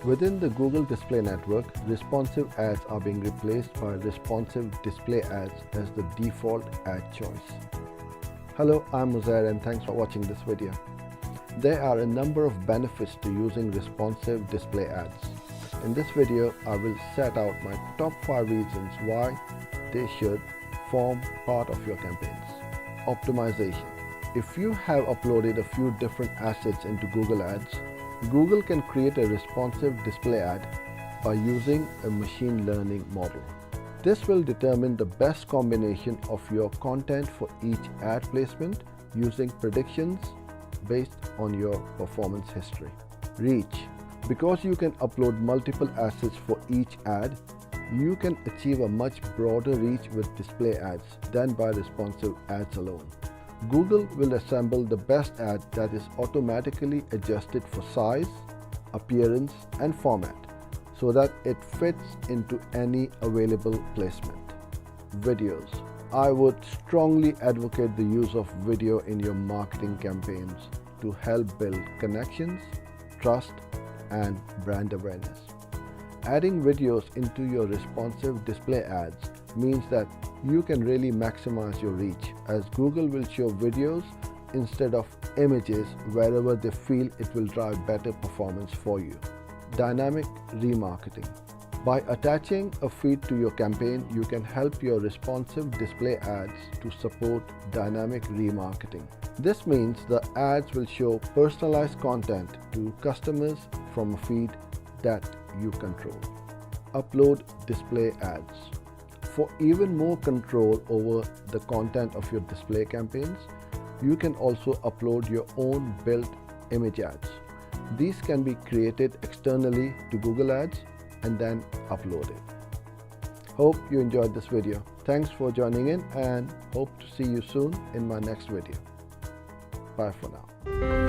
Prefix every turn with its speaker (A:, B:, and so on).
A: Within the Google Display Network, responsive ads are being replaced by responsive display ads as the default ad choice. Hello, I'm Muzair and thanks for watching this video. There are a number of benefits to using responsive display ads. In this video, I will set out my top 5 reasons why they should form part of your campaigns. Optimization. If you have uploaded a few different assets into Google Ads, Google can create a responsive display ad by using a machine learning model. This will determine the best combination of your content for each ad placement using predictions based on your performance history. Reach. Because you can upload multiple assets for each ad, you can achieve a much broader reach with display ads than by responsive ads alone. Google will assemble the best ad that is automatically adjusted for size, appearance, and format so that it fits into any available placement. Videos. I would strongly advocate the use of video in your marketing campaigns to help build connections, trust, and brand awareness. Adding videos into your responsive display ads means that you can really maximize your reach, as Google will show videos instead of images wherever they feel it will drive better performance for you. Dynamic remarketing. By attaching a feed to your campaign, you can help your responsive display ads to support dynamic remarketing. This means the ads will show personalized content to customers from a feed that you control. Upload display ads. For even more control over the content of your display campaigns, you can also upload your own built image ads. These can be created externally to Google Ads and then uploaded. Hope you enjoyed this video. Thanks for joining in and hope to see you soon in my next video. Bye for now.